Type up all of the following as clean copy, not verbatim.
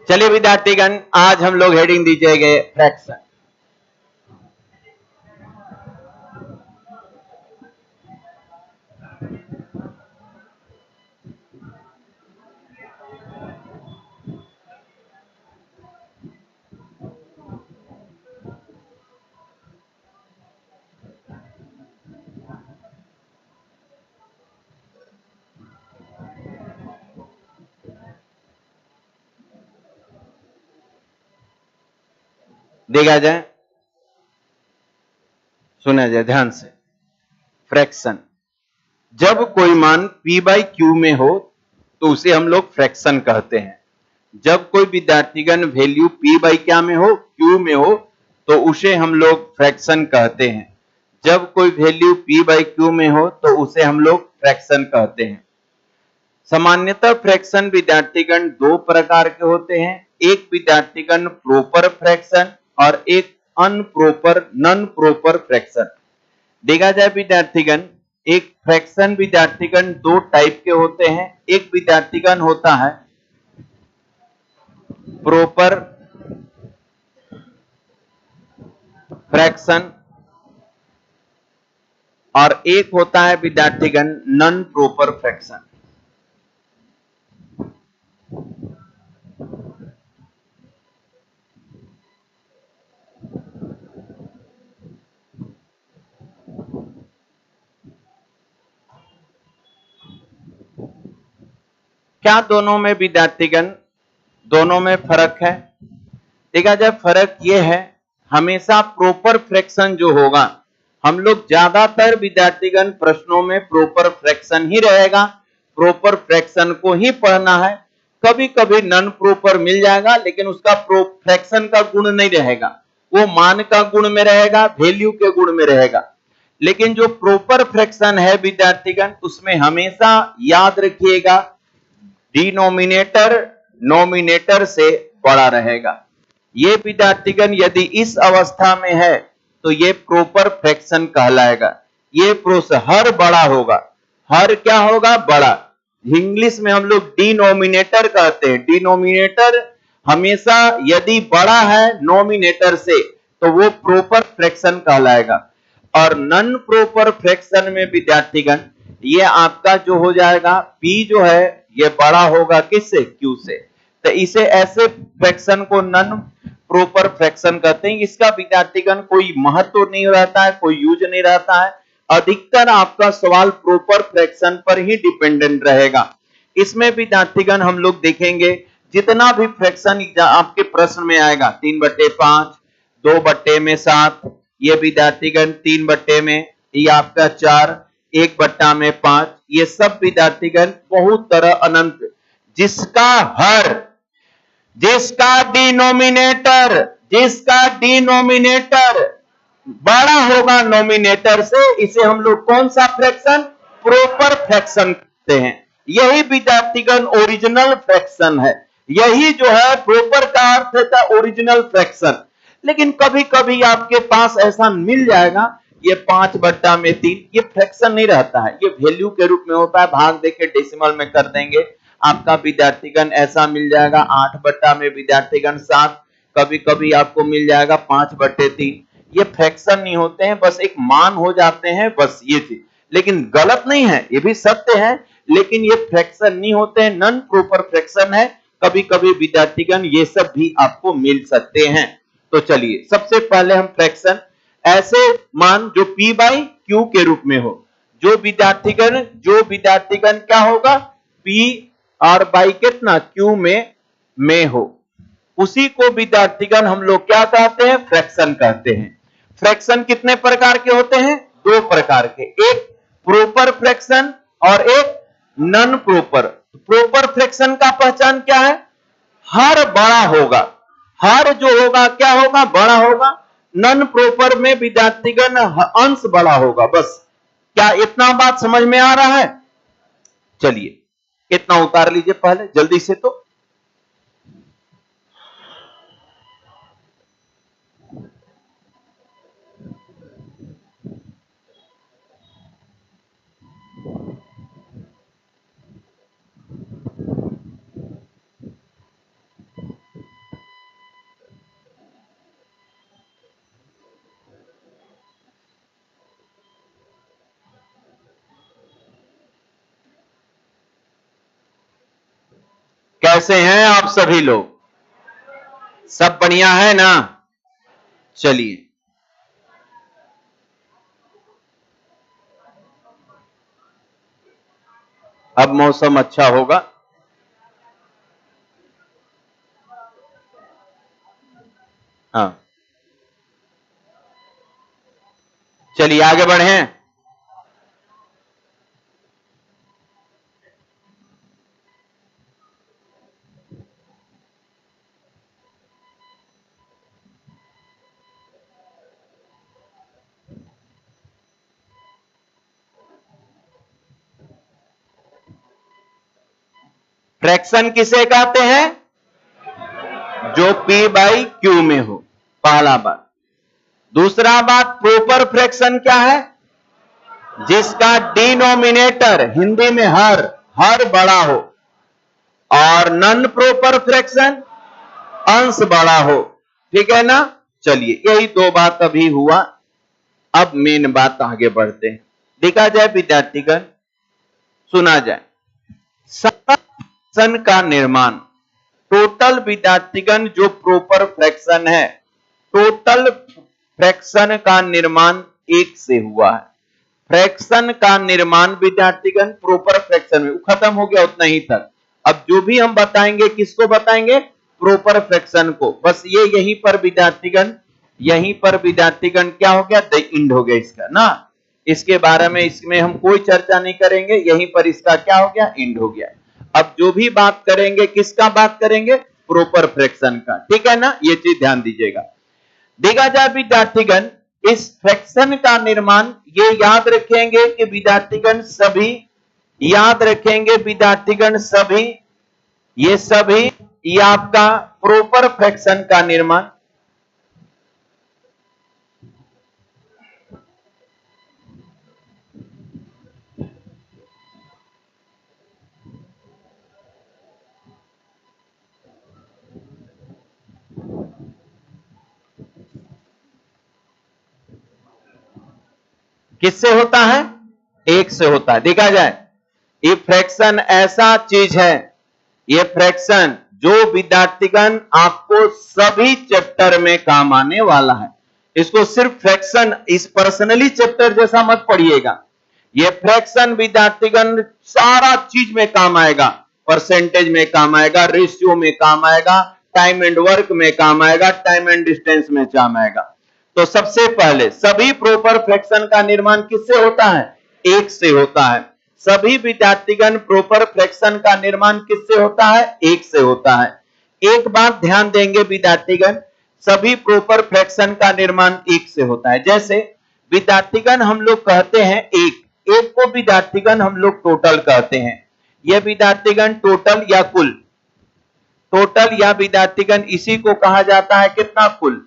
चलिए विद्यार्थीगण, आज हम लोग हेडिंग दीजिएगा फ्रैक्शन। देखा जाए, सुना जाए ध्यान से। फ्रैक्शन, जब कोई मान p बाई क्यू में हो तो उसे हम लोग फ्रैक्शन कहते हैं। जब कोई विद्यार्थीगण वैल्यू p बाई क्या में हो, q में हो, तो उसे हम लोग फ्रैक्शन कहते हैं। जब कोई वैल्यू p बाई क्यू में हो तो उसे हम लोग फ्रैक्शन कहते हैं। सामान्यतः फ्रैक्शन विद्यार्थीगण दो प्रकार के होते हैं, एक विद्यार्थीगण प्रॉपर फ्रैक्शन और एक अनप्रॉपर नॉन प्रॉपर फ्रैक्शन। देखा जाए विद्यार्थीगण, एक फ्रैक्शन विद्यार्थीगण दो टाइप के होते हैं। एक विद्यार्थीगण होता है प्रॉपर फ्रैक्शन और एक होता है विद्यार्थीगण नॉन प्रॉपर फ्रैक्शन। क्या दोनों में विद्यार्थीगण, दोनों में फर्क है? देखा जाए फर्क यह है, हमेशा प्रॉपर फ्रैक्शन जो होगा, हम लोग ज्यादातर विद्यार्थीगण प्रश्नों में प्रॉपर फ्रैक्शन ही रहेगा, प्रॉपर फ्रैक्शन को ही पढ़ना है। कभी कभी नॉन प्रॉपर मिल जाएगा, लेकिन उसका फ्रैक्शन का गुण नहीं रहेगा, वो मान का गुण में रहेगा, वैल्यू के गुण में रहेगा। लेकिन जो प्रॉपर फ्रैक्शन है विद्यार्थीगण, उसमें हमेशा याद रखिएगा डिनोमिनेटर नोमिनेटर से बड़ा रहेगा। ये विद्यार्थीगण यदि इस अवस्था में है तो ये प्रॉपर फ्रैक्शन कहलाएगा। ये प्रोसेस हर बड़ा होगा, हर क्या होगा, बड़ा। इंग्लिश में हम लोग डिनोमिनेटर कहते हैं। डिनोमिनेटर हमेशा यदि बड़ा है नोमिनेटर से तो वो प्रॉपर फ्रैक्शन कहलाएगा। और नॉन प्रॉपर फ्रैक्शन में विद्यार्थीगण ये आपका जो हो जाएगा, p जो है ये बड़ा होगा किससे, q से। तो इसे ऐसे फ्रैक्शन को नॉन प्रॉपर फ्रैक्शन कहते हैं। इसका विद्यार्थीगण कोई महत्व नहीं रहता है, कोई यूज नहीं रहता है। अधिकतर आपका सवाल प्रॉपर फ्रैक्शन पर ही डिपेंडेंट रहेगा। इसमें विद्यार्थीगण हम लोग देखेंगे जितना भी फ्रैक्शन आपके प्रश्न में आएगा, 3/5, 2/7, ये विद्यार्थीगण 3/में, ये आपका 4, 1/5, ये सब विद्यार्थीगण बहुत तरह अनंत, जिसका डिनोमिनेटर बड़ा होगा नोमिनेटर से, इसे हम लोग कौन सा फ्रैक्शन, प्रॉपर फ्रैक्शन कहते हैं। यही विद्यार्थीगण ओरिजिनल फ्रैक्शन है। यही जो है प्रॉपर का अर्थ है ओरिजिनल फ्रैक्शन। लेकिन कभी कभी आपके पास ऐसा मिल जाएगा, ये 5/3, ये फ्रैक्शन नहीं रहता है, ये वैल्यू के रूप में होता है। भाग देके डेसिमल में कर देंगे, आपका विद्यार्थीगण ऐसा मिल जाएगा 8 में विद्यार्थीगण 7, कभी कभी आपको मिल जाएगा 5/3। ये फ्रैक्शन नहीं होते हैं, बस एक मान हो जाते हैं, बस ये चीज। लेकिन गलत नहीं है, ये भी सत्य है, लेकिन ये फ्रैक्शन नहीं होते हैं, नॉन प्रॉपर फ्रैक्शन है। कभी कभी विद्यार्थीगण ये सब भी आपको मिल सकते हैं। तो चलिए सबसे पहले हम फ्रैक्शन, ऐसे मान जो p बाई क्यू के रूप में हो, जो विद्यार्थीगण क्या होगा, p और बाई कितना, q में हो, उसी को विद्यार्थीगण हम लोग क्या कहते हैं, फ्रैक्शन कहते हैं। फ्रैक्शन कितने प्रकार के होते हैं, दो प्रकार के, एक प्रॉपर फ्रैक्शन और एक नॉन प्रॉपर। प्रॉपर फ्रैक्शन का पहचान क्या है, हर बड़ा होगा, हर जो होगा क्या होगा, बड़ा होगा। नॉन प्रॉपर में विद्यार्थीगण अंश बड़ा होगा, बस। क्या इतना बात समझ में आ रहा है? चलिए इतना उतार लीजिए पहले जल्दी से। तो कैसे हैं आप सभी लोग? सब बढ़िया है ना? चलिए, अब मौसम अच्छा होगा। हाँ, चलिए आगे बढ़ें। फ्रैक्शन किसे कहते हैं? जो P बाई Q में हो, पहला बात। दूसरा बात, प्रॉपर फ्रैक्शन क्या है? जिसका डिनोमिनेटर हिंदी में हर बड़ा हो, और नॉन प्रॉपर फ्रैक्शन अंश बड़ा हो। ठीक है ना? चलिए, यही दो बात अभी हुआ। अब मेन बात आगे बढ़ते हैं। देखा जाए विद्यार्थीगण, सुना जाए, सारा फ्रैक्शन का निर्माण, टोटल विद्यार्थीगण जो प्रॉपर फ्रैक्शन है, टोटल फ्रैक्शन का निर्माण एक से हुआ है। फ्रैक्शन का निर्माण विद्यार्थीगण प्रॉपर फ्रैक्शन में खत्म हो गया, उतना ही तक। अब जो भी हम बताएंगे, किसको बताएंगे? प्रॉपर फ्रैक्शन को। बस ये यहीं पर विद्यार्थीगण क्या हो गया? द एंड हो गया इसका ना। इसके बारे में इसमें हम कोई चर्चा नहीं करेंगे, यहीं पर इसका क्या हो गया? एंड हो गया। अब जो भी बात करेंगे, किसका बात करेंगे? प्रॉपर फ्रैक्शन का। ठीक है ना? ये चीज ध्यान दीजिएगा। देखा जाए विद्यार्थीगण, इस फ्रैक्शन का निर्माण, ये याद रखेंगे कि विद्यार्थीगण सभी याद रखेंगे, विद्यार्थीगण सभी, ये सभी, ये आपका प्रॉपर फ्रैक्शन का निर्माण, किससे होता है? एक से होता है। देखा जाए, ये फ्रैक्शन ऐसा चीज है, ये फ्रैक्शन जो विद्यार्थीगण आपको सभी चैप्टर में काम आने वाला है। इसको सिर्फ फ्रैक्शन, इस पर्सनली चैप्टर जैसा मत पढ़िएगा। ये फ्रैक्शन विद्यार्थीगण सारा चीज में काम आएगा। परसेंटेज में काम आएगा, रेशियो में काम आएगा, टाइम एंड वर्क में काम आएगा, टाइम एंड डिस्टेंस में काम आएगा। तो सबसे पहले सभी प्रॉपर फ्रैक्शन का निर्माण किससे होता है? एक से होता है। सभी विद्यार्थीगण प्रॉपर फ्रैक्शन का निर्माण किससे होता है? एक से होता है। एक बात ध्यान देंगे विद्यार्थीगण, सभी प्रॉपर फ्रैक्शन का निर्माण एक से होता है। जैसे विद्यार्थीगण हम लोग कहते हैं एक को विद्यार्थीगण हम लोग टोटल कहते हैं। यह विद्यार्थीगण टोटल या कुल, टोटल या विद्यार्थीगण इसी को कहा जाता है कितना? कुल।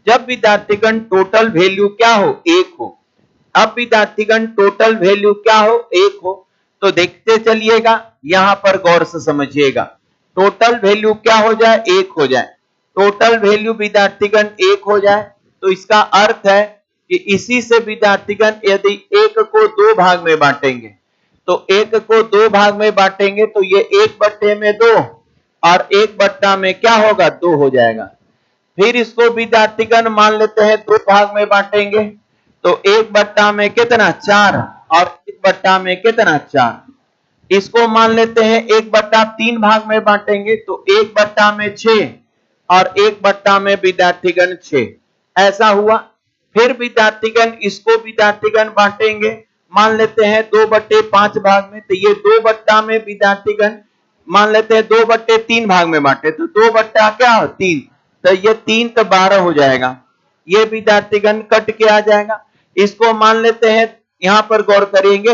जब विद्यार्थीगण टोटल वैल्यू क्या हो? एक हो। अब विद्यार्थीगण टोटल वैल्यू क्या हो? एक हो। तो देखते चलिएगा, यहां पर गौर से समझिएगा। टोटल वैल्यू क्या हो जाए? एक हो जाए। टोटल वैल्यू विद्यार्थीगण एक हो जाए, तो इसका अर्थ है कि इसी से विद्यार्थीगण यदि एक को दो भाग में बांटेंगे, तो एक को दो भाग में बांटेंगे तो ये एक बट्टे में दो, और एक बट्टा में क्या होगा? दो हो जाएगा। फिर इसको विद्यार्थीगण मान लेते हैं दो भाग में बांटेंगे, तो एक बट्टा में कितना? चार, और एक बट्टा में कितना? चार। इसको मान लेते हैं एक बट्टा तीन भाग में बांटेंगे, तो एक बट्टा में छह, और एक बट्टा में विद्यार्थीगण छह। ऐसा हुआ। फिर विद्यार्थीगण इसको विद्यार्थीगण बांटेंगे, मान लेते हैं दो बट्टे पांच भाग में, तो ये दो बट्टा में विद्यार्थीगण मान लेते हैं दो बट्टे तीन भाग में बांटे, तो दो बट्टा क्या हो? तीन। तो ये तीन तो 12 हो जाएगा। ये विद्यार्थीगण कट के आ जाएगा। इसको मान लेते हैं, यहां पर गौर करेंगे,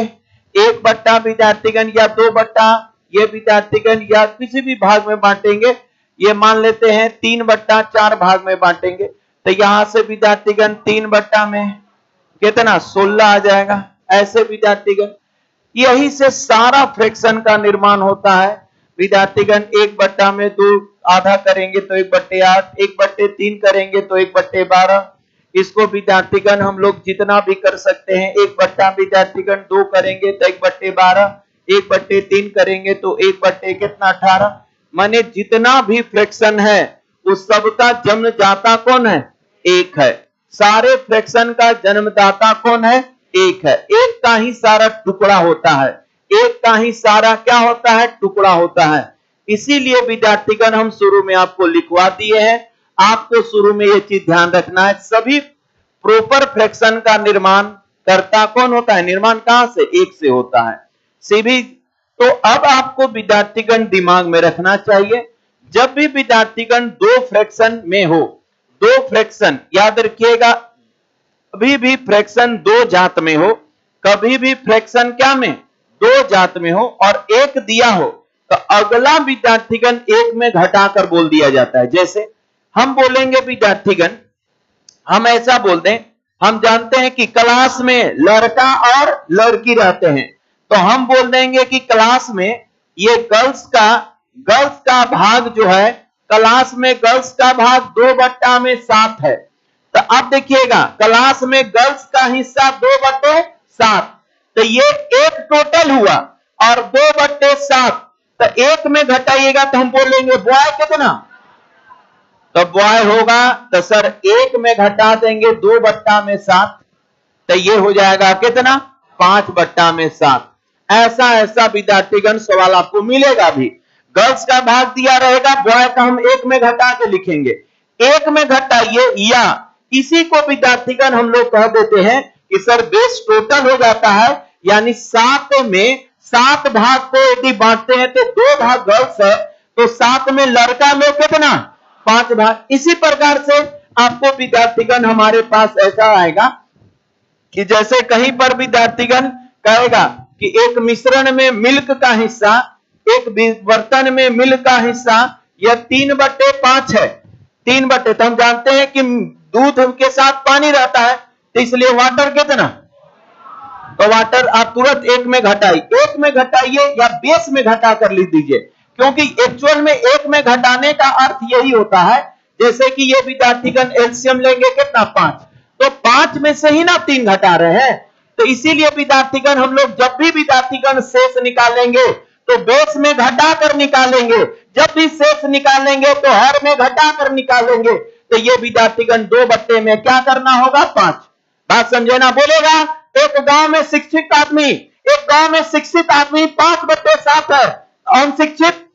एक बट्टा विद्यार्थीगण या दो बट्टा ये विद्यार्थीगण या किसी भी भाग में बांटेंगे, ये मान लेते हैं तीन बट्टा चार भाग में बांटेंगे, तो यहां से विद्यार्थीगण तीन बट्टा में कितना? 16 आ जाएगा। ऐसे विद्यार्थीगण, यही से सारा फ्रैक्शन का निर्माण होता है। विद्यार्थीगण एक बट्टा में दो आधा करेंगे तो एक बट्टे आठ, एक बट्टे तीन करेंगे तो एक बट्टे 12। इसको विद्यार्थीगण हम लोग जितना भी कर सकते हैं, एक बट्टा विद्यार्थीगण दो करेंगे तो एक बट्टे 12, एक बट्टे तीन करेंगे तो एक बट्टे कितना? 18। माने जितना भी फ्रैक्शन है उस सबका जन्मदाता कौन है? एक है। सारे फ्रैक्शन का जन्मदाता कौन है? एक है। एक का ही सारा टुकड़ा होता है, एक का ही सारा क्या होता है? टुकड़ा होता है। इसीलिए विद्यार्थीगण हम शुरू में आपको लिखवा दिए हैं, आपको शुरू में यह चीज ध्यान रखना है, सभी प्रॉपर फ्रैक्शन का निर्माण करता कौन होता है? निर्माण कहां से? एक से होता है। सभी तो अब आपको विद्यार्थीगण दिमाग में रखना चाहिए, जब भी विद्यार्थीगण दो फ्रैक्शन में हो, दो फ्रैक्शन याद रखिएगा, कभी भी फ्रैक्शन दो जात में हो, कभी भी फ्रैक्शन क्या में? दो जात में हो और एक दिया हो तो अगला विद्यार्थीगण एक में घटाकर बोल दिया जाता है। जैसे हम बोलेंगे विद्यार्थीगण, हम ऐसा बोल दें, हम जानते हैं कि क्लास में लड़का और लड़की रहते हैं, तो हम बोल देंगे कि क्लास में ये गर्ल्स का भाग जो है, क्लास में गर्ल्स का भाग 2/7 है। तो अब देखिएगा क्लास में गर्ल्स का हिस्सा 2/7, तो ये एक टोटल हुआ और 2/7, तो एक में घटाइएगा तो हम बोलेंगे बॉय कितना? तो बॉय होगा, तो सर एक में घटा देंगे 2/7, तो ये हो जाएगा कितना? 5/7। ऐसा विद्यार्थीगण सवाल आपको मिलेगा भी। गर्ल्स का भाग दिया रहेगा, बॉय का हम एक में घटा के लिखेंगे, एक में घटाइए, या इसी को विद्यार्थीगण हम लोग कह देते हैं कि सर बेस टोटल हो जाता है, यानी 7 में 7 भाग को यदि बांटते हैं तो 2 भाग गर्ल्स है, तो 7 में लड़का लोग कितना? 5 भाग। इसी प्रकार से आपको विद्यार्थीगण हमारे पास ऐसा आएगा कि जैसे कहीं पर विद्यार्थीगण कहेगा कि एक मिश्रण में मिल्क का हिस्सा, एक बर्तन में मिल्क का हिस्सा यह 3/5 है। 3/, तो हम जानते हैं कि दूध के साथ पानी रहता है, तो इसलिए वाटर कितना? तो वाटर आप तुरंत एक में घटाइए या बेस में घटा कर लिख दीजिए, क्योंकि एक्चुअल में एक में घटाने का अर्थ यही होता है, जैसे कि ये विद्यार्थीगण एलसीएम लेंगे कितना? 5, तो 5 में से ही ना 3 घटा रहे हैं, तो इसीलिए विद्यार्थीगण हम लोग जब भी विद्यार्थीगण शेष निकालेंगे तो बेस में घटा कर निकालेंगे, जब भी शेष निकालेंगे तो हर में घटा कर निकालेंगे, तो ये विद्यार्थीगण 2 में क्या करना होगा? 5। बात समझे ना? बोलेगा एक गांव में शिक्षित आदमी, एक गांव में शिक्षित आदमी 5/7 है, अनशिक्षित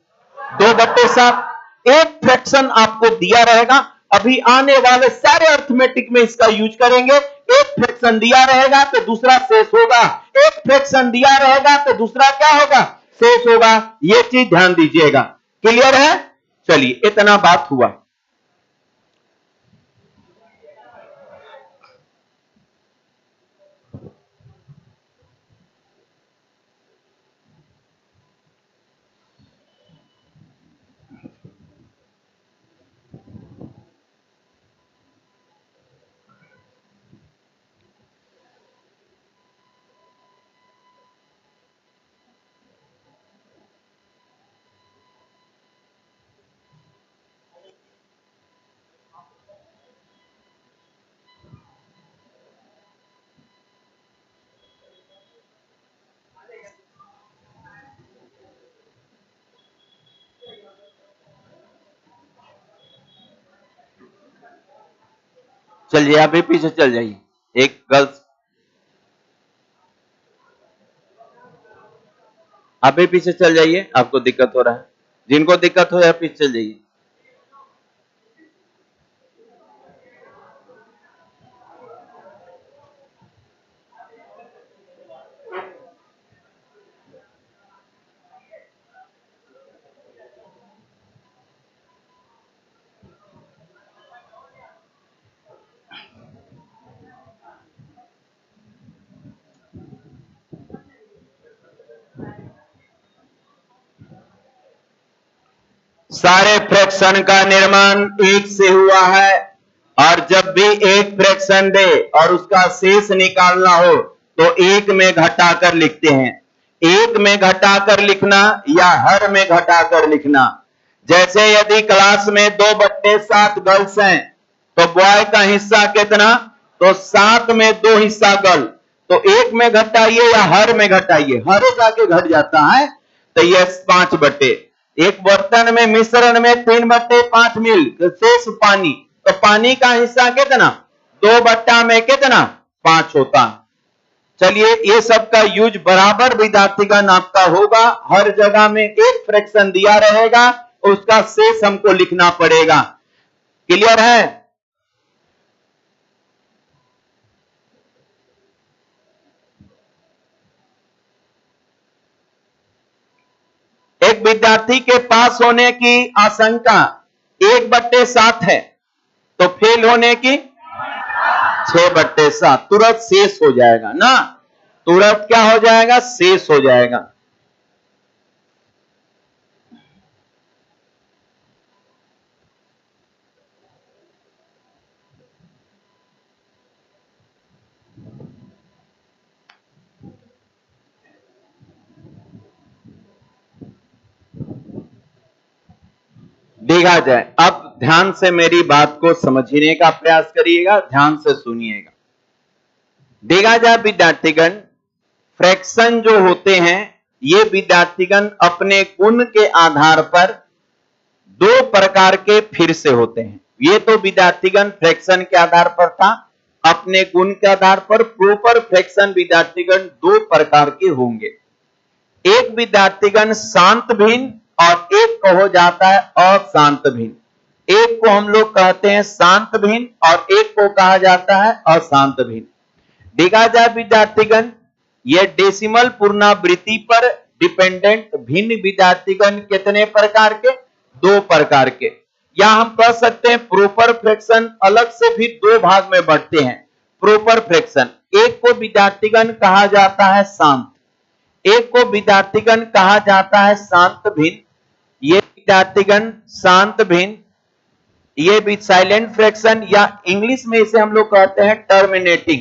2/7। एक फ्रैक्शन आपको दिया रहेगा, अभी आने वाले सारे अर्थमेटिक में इसका यूज करेंगे। एक फ्रैक्शन दिया रहेगा तो दूसरा शेष होगा, एक फ्रैक्शन दिया रहेगा तो दूसरा क्या होगा? शेष होगा। ये चीज ध्यान दीजिएगा। क्लियर है? चलिए इतना बात हुआ। चलिए अभी पीछे चल जाइए। एक गर्ल्स अभी पीछे चल जाइए, आपको दिक्कत हो रहा है, जिनको दिक्कत हो रहा है पीछे चल जाइए। सारे फ्रैक्शन का निर्माण एक से हुआ है, और जब भी एक फ्रैक्शन दे और उसका शेष निकालना हो तो एक में घटाकर लिखते हैं। एक में घटाकर लिखना या हर में घटाकर लिखना। जैसे यदि क्लास में 2/7 गर्ल्स हैं तो बॉय का हिस्सा कितना? तो 7 में 2 हिस्सा गर्ल, तो एक में घटाइए या हर में घटाइए, हर जाके घट जाता है, तो यह 5/, एक बर्तन में मिश्रण में 3/5 मिल शेष पानी, तो पानी का हिस्सा कितना 2/5 होता। चलिए ये सब का यूज बराबर विद्यार्थीगण आपका होगा, हर जगह में एक फ्रैक्शन दिया रहेगा, उसका शेष हमको लिखना पड़ेगा। क्लियर है? एक विद्यार्थी के पास होने की आशंका 1/7 है, तो फेल होने की 6/7, तुरंत शेष हो जाएगा ना, तुरंत क्या हो जाएगा, शेष हो जाएगा। देखा जाए, अब ध्यान से मेरी बात को समझने का प्रयास करिएगा, ध्यान से सुनिएगा। देखा जाए विद्यार्थीगण, फ्रैक्शन जो होते हैं ये विद्यार्थीगण अपने गुण के आधार पर 2 प्रकार के फिर से होते हैं। ये तो विद्यार्थीगण फ्रैक्शन के आधार पर था, अपने गुण के आधार पर प्रॉपर फ्रैक्शन विद्यार्थीगण 2 प्रकार के होंगे। एक विद्यार्थीगण शांत भिन्न और एक को हो जाता है अशांत भिन्न। एक को हम लोग कहते हैं शांत भिन्न और एक को कहा जाता है अशांत भिन्न। देखा जाए विद्यार्थीगण, ये डेसिमल पुनरावृत्ति पर डिपेंडेंट भिन्न विद्यार्थीगण कितने प्रकार के, 2 प्रकार के। या हम कह सकते हैं प्रॉपर फ्रैक्शन अलग से भी 2 भाग में बढ़ते हैं। प्रॉपर फ्रैक्शन, एक को विद्यार्थीगण कहा जाता है शांत, एक को विद्यार्थीगण कहा जाता है शांत भिन्न। ये विद्यार्थीगण शांत भिन्न, ये भी साइलेंट फ्रैक्शन, या इंग्लिश में इसे हम लोग कहते हैं टर्मिनेटिंग।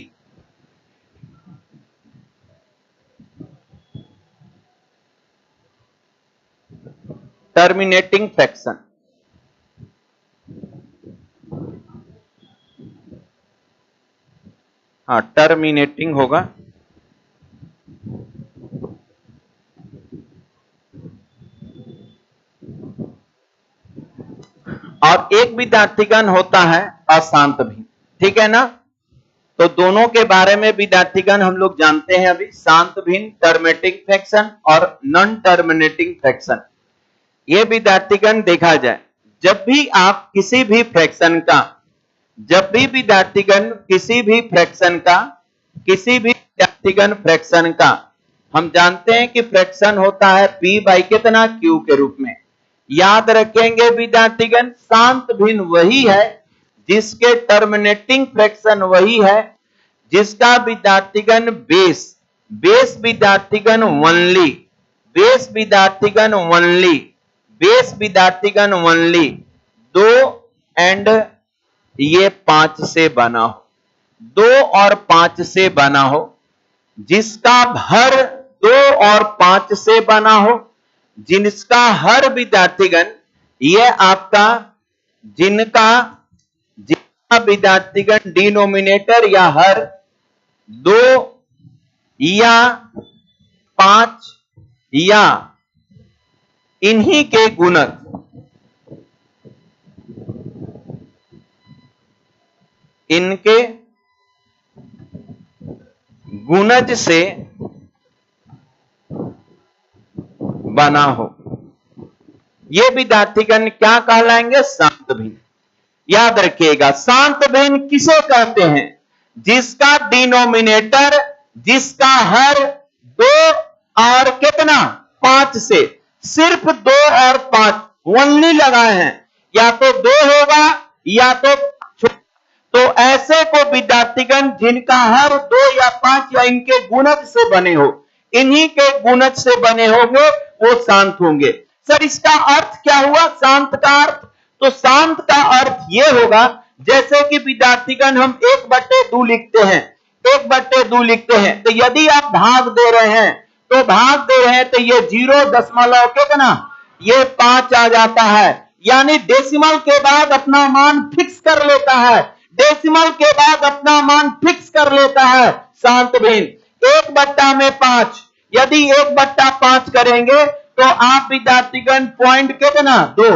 Terminating fraction. हाँ, टर्मिनेटिंग होगा। और एक विद्यार्थीगण होता है अशांत भिन्न, ठीक है ना। तो दोनों के बारे में विद्यार्थीगण हम लोग जानते हैं अभी, शांत भिन्न टर्मिनेटिंग फ्रैक्शन और नॉन टर्मिनेटिंग फ्रैक्शन। ये विद्यार्थीगण देखा जाए, जब भी आप किसी भी फ्रैक्शन का, जब भी विद्यार्थीगण किसी भी फ्रैक्शन का, किसी भी विद्यार्थीगण फ्रैक्शन का, हम जानते हैं कि फ्रैक्शन होता है P बाई कितना Q के रूप में। याद रखेंगे विद्यार्थीगण, शांत भिन्न वही है जिसके टर्मिनेटिंग फ्रैक्शन वही है जिसका विद्यार्थीगण बेस, बेस विद्यार्थीगण ओनली, बेस विद्यार्थीगण ओनली, बेस विद्यार्थीगण ओनली 2 एंड ये 5 से बना हो, 2 और 5 से बना हो, जिसका हर 2 और 5 से बना हो, जिनका हर विद्यार्थीगण ये आपका, जिनका विद्यार्थीगण डिनोमिनेटर या हर 2 या 5 या इन्हीं के गुणक, इनके गुणज से बना हो, ये विद्यार्थीगण क्या कहलाएंगे, शांत भिन्न। याद रखिएगा, शांत भिन्न किसे कहते हैं, जिसका डिनोमिनेटर, जिसका हर 2 और कितना 5 से, सिर्फ 2 और 5 ओनली लगाए हैं, या तो 2 होगा या तो ऐसे को विद्यार्थीगण जिनका हर 2 या 5 या इनके गुणज से बने हो, इन्हीं के गुणज से बने होंगे, वो शांत होंगे। सर इसका अर्थ क्या हुआ, शांत का अर्थ? तो शांत का अर्थ ये होगा, जैसे कि विद्यार्थीगण हम 1/2 लिखते हैं, 1/2 लिखते हैं, तो यदि आप भाग दे रहे हैं, तो भाग दे रहे हैं तो ये 0 कितना, ये 5 आ जाता है, यानी डेसिमल के बाद अपना मान फिक्स कर लेता है, डेसिमल के बाद अपना मान फिक्स कर लेता है शांत भिन्न। 1/5, यदि 1/5 करेंगे तो आप विद्यार्थीगण पॉइंट कितना 2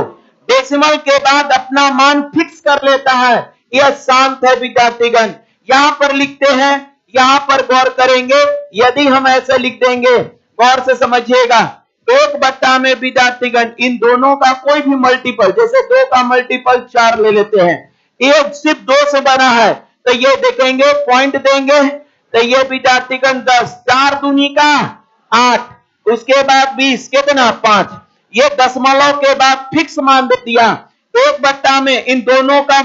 डेसिमल के बाद अपना मान फिक्स कर लेता है, यह शांत है विद्यार्थीगण। यहां पर लिखते हैं, यहां पर गौर करेंगे, यदि हम ऐसे लिख देंगे, गौर से समझिएगा, 1 में विद्यार्थीगण इन दोनों का कोई भी मल्टीपल, जैसे 2 का मल्टीपल 4 ले लेते हैं, एक सिर्फ 2 से बना है, तो ये देखेंगे पॉइंट देंगे, तो ये विद्यार्थीगण 10, 4 दूनी का 8, उसके बाद 20 कितना 5, ये दशमलव के बाद फिक्स मान दे दिया। 1 में इन दोनों का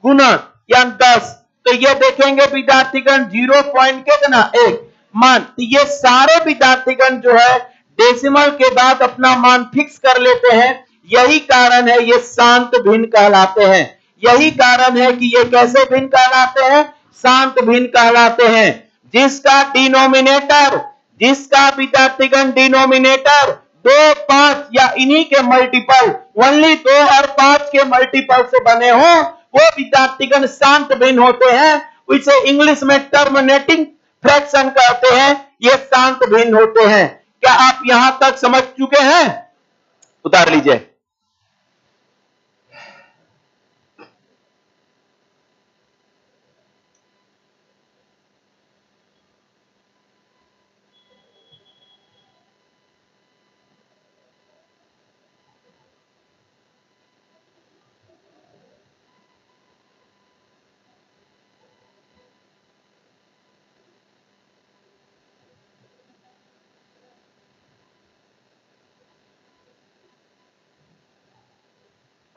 गुना या 10, तो ये देखेंगे विद्यार्थीगण 0 पॉइंट कितना 1 मान। तो ये सारे विद्यार्थीगण जो है डेसिमल के बाद अपना मान फिक्स कर लेते हैं, यही कारण है ये शांत भिन्न कहलाते हैं। यही कारण है कि ये कैसे भिन्न कहलाते हैं, शांत भिन्न कहलाते हैं। जिसका डिनोमिनेटर, जिसका विद्यार्थीगण डिनोमिनेटर 2, 5 या इन्हीं के मल्टीपल, ओनली 2 और 5 के मल्टीपल से बने हो, वो विद्यार्थीगण शांत भिन्न होते हैं। इसे इंग्लिश में टर्मिनेटिंग फ्रैक्शन कहते हैं, ये शांत भिन्न होते हैं। क्या आप यहां तक समझ चुके हैं? उतार लीजिए।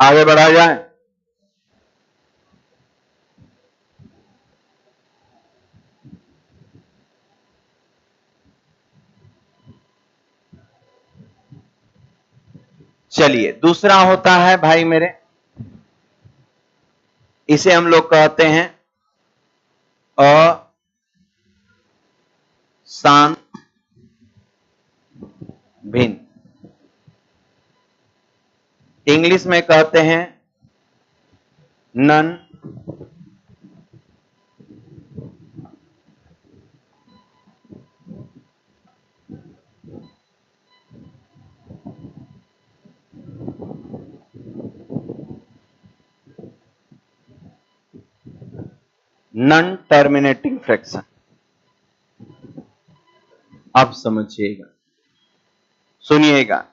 आगे बढ़ा जाए। चलिए, दूसरा होता है भाई मेरे, इसे हम लोग कहते हैं अशांत भिन्न, इंग्लिश में कहते हैं नॉन नॉन टर्मिनेटिंग फ्रैक्शन। अब समझिएगा, सुनिएगा,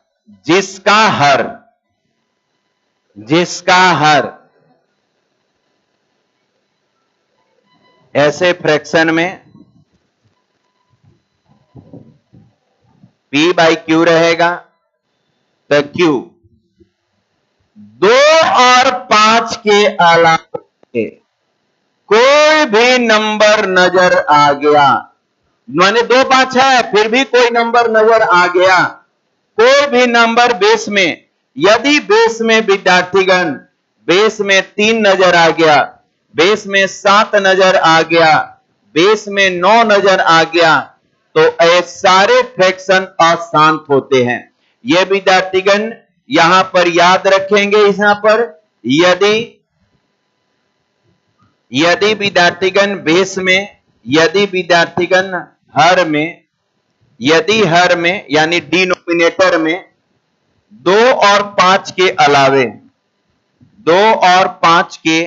जिसका हर ऐसे फ्रैक्शन में P/Q रहेगा, तो Q 2 और 5 के अलावा कोई भी नंबर नजर आ गया, माने 2, 5 है फिर भी कोई नंबर नजर आ गया, कोई भी नंबर बेस में, यदि बेस में विद्यार्थीगण बेस में 3 नजर आ गया, बेस में 7 नजर आ गया, बेस में 9 नजर आ गया, तो ये सारे फ्रैक्शन अशांत होते हैं। ये विद्यार्थीगण यहां पर याद रखेंगे, यहां पर यदि विद्यार्थीगण बेस में, यदि विद्यार्थीगण हर में, यदि हर में यानी डिनोमिनेटर में 2 और 5 के अलावे, 2 और 5 के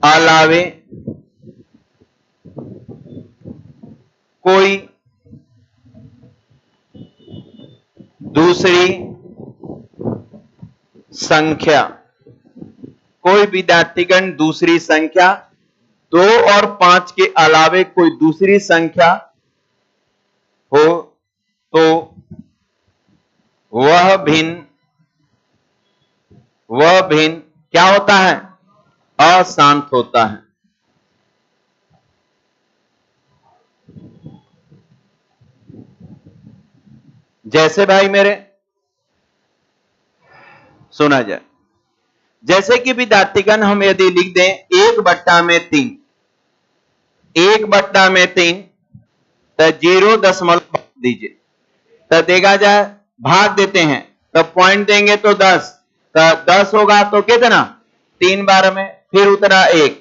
अलावे कोई दूसरी संख्या, कोई विद्यार्थीगण दूसरी संख्या, 2 और 5 के अलावे कोई दूसरी संख्या हो, तो वह भिन्न क्या होता है, अशांत होता है। जैसे भाई मेरे सुना जाए, जैसे कि विद्यार्थीगण हम यदि लिख दें 1/3, 1/3, तो 0.5 दीजिए, तो देगा जाए, भाग देते हैं तो पॉइंट देंगे तो 10, तो 10 होगा तो कितना 3 बार में, फिर उतरा 1,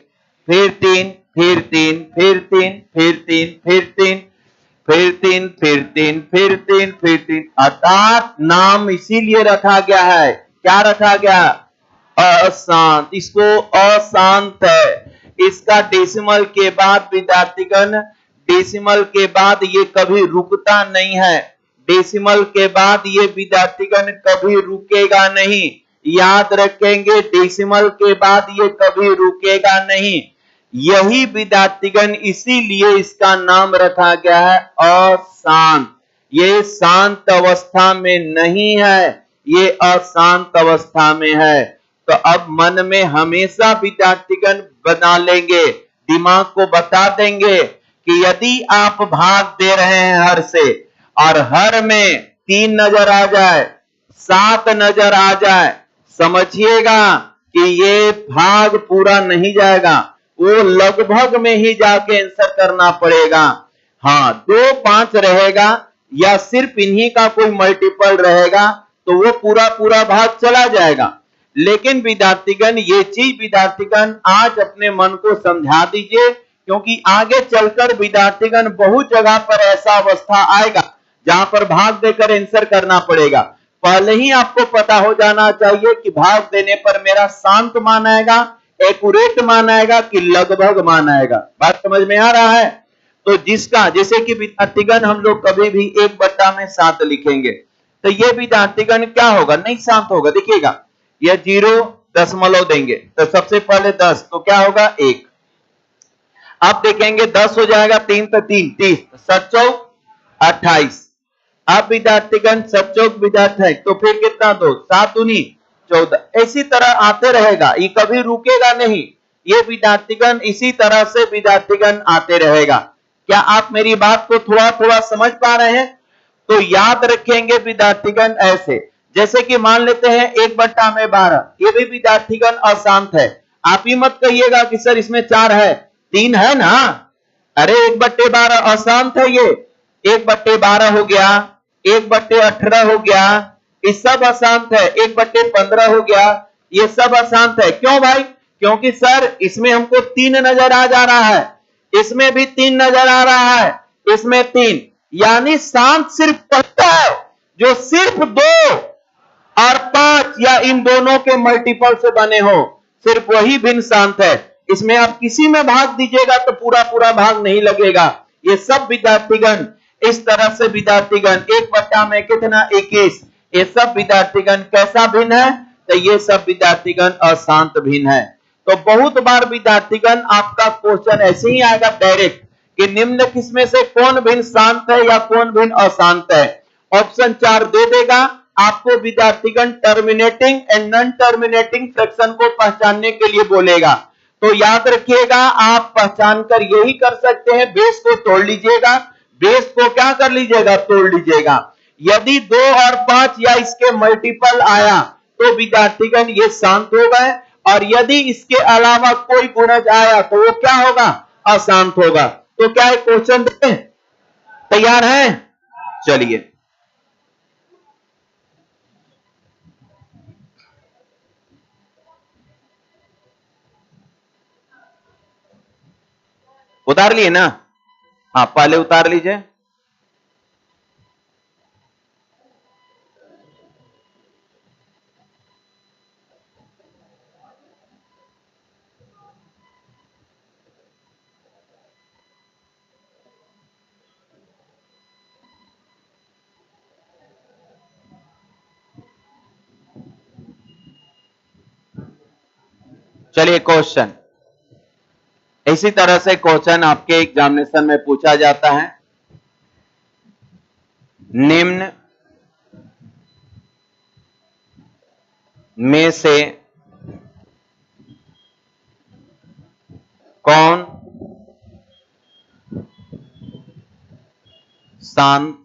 फिर 3, फिर 3, फिर 3, फिर 3, फिर 3, फिर तीन, फिर तीन, फिर तीन, फिर तीन, अर्थात नाम इसीलिए रखा गया है। क्या रखा गया? अशांत। इसको अशांत है। इसका डेसिमल के बाद विद्यार्थीगण, डेसिमल के बाद ये कभी रुकता नहीं है। डेसिमल के बाद ये विद्यार्थीगण कभी रुकेगा नहीं। याद रखेंगे, डेसिमल के बाद ये कभी रुकेगा नहीं। यही विद्यार्थीगण, इसीलिए इसका नाम रखा गया है अशांत। ये शांत अवस्था में नहीं है, ये अशांत अवस्था में है। तो अब मन में हमेशा विद्यार्थीगण बना लेंगे, दिमाग को बता देंगे कि यदि आप भाग दे रहे हैं हर से, और हर में 3 नजर आ जाए, 7 नजर आ जाए, समझिएगा कि ये भाग पूरा नहीं जाएगा, वो लगभग में ही जाके आंसर करना पड़ेगा। हाँ, 2, 5 रहेगा या सिर्फ इन्हीं का कोई मल्टीपल रहेगा तो वो पूरा पूरा भाग चला जाएगा। लेकिन विद्यार्थीगण, ये चीज विद्यार्थीगण आज अपने मन को समझा दीजिए, क्योंकि आगे चलकर विद्यार्थीगण बहुत जगह पर ऐसा अवस्था आएगा जहां पर भाग देकर आंसर करना पड़ेगा। पहले ही आपको पता हो जाना चाहिए कि भाग देने पर मेरा शांत मान आएगा, एक्यूरेट मान आएगा कि लगभग मान आएगा। बात समझ में आ रहा है? तो जिसका, जैसे कि विद्यार्थीगण हम लोग कभी भी 1/7 लिखेंगे तो ये विद्यार्थीगण क्या होगा? नहीं शांत होगा। देखिएगा, यह 0 दशमलव देंगे तो सबसे पहले 10, तो क्या होगा? 1। आप देखेंगे 10 हो जाएगा, 3 तो 3, 30, 7 चौक 28। अब विद्यार्थीगण 7 चौक विद्यार्थी, तो फिर कितना? 2, 7 दूनी 14। इसी तरह आते रहेगा, ये कभी रुकेगा नहीं। ये विद्यार्थीगण इसी तरह से विद्यार्थीगण आते रहेगा। क्या आप मेरी बात को थोड़ा थोड़ा समझ पा रहे हैं? तो याद रखेंगे विद्यार्थीगण ऐसे, जैसे कि मान लेते हैं 1/12, ये भी विद्यार्थीगण अशांत है। आप ही मत कहिएगा कि सर इसमें 4 है, 3 है ना। अरे 1/12 अशांत है। ये 1/12 हो गया, 1/18 हो गया, ये सब अशांत है। 1/15 हो गया, ये सब अशांत है। क्यों भाई? क्योंकि सर इसमें हमको 3 नजर आ जा रहा है, इसमें भी 3 नजर आ रहा है, इसमें 3, यानी शांत सिर्फ पता है जो सिर्फ 2 और 5 या इन दोनों के मल्टीपल से बने हो, सिर्फ वही भिन्न शांत है। इसमें आप किसी में भाग दीजिएगा तो पूरा पूरा भाग नहीं लगेगा। ये सब विद्यार्थीगण इस तरह से विद्यार्थीगण 1 में कितना? 21। ये सब विद्यार्थीगण कैसा भिन्न है? तो ये सब विद्यार्थीगण अशांत भिन्न है। तो बहुत बार विद्यार्थीगण आपका क्वेश्चन ऐसे ही आएगा डायरेक्ट कि निम्न किसमें से कौन भिन्न शांत है या कौन भिन्न अशांत है। ऑप्शन 4 दे देगा आपको विद्यार्थीगण, terminating and non terminating fraction को पहचानने के लिए बोलेगा। तो याद रखिएगा, आप पहचान कर यही कर सकते हैं, बेस को तोड़ लीजिएगा। बेस को क्या कर लीजिएगा? तोड़ लीजिएगा। यदि 2 और 5 या इसके मल्टीपल आया तो विद्यार्थीगण ये शांत हो गए, और यदि इसके अलावा कोई गुणज आया तो वो क्या होगा? अशांत होगा। तो क्या एक क्वेश्चन दें? तैयार हैं? चलिए, उतार लिए ना? हाँ, पहले उतार लीजिए। चलिए, क्वेश्चन इसी तरह से क्वेश्चन आपके एग्जामिनेशन में पूछा जाता है। निम्न में से कौन शांत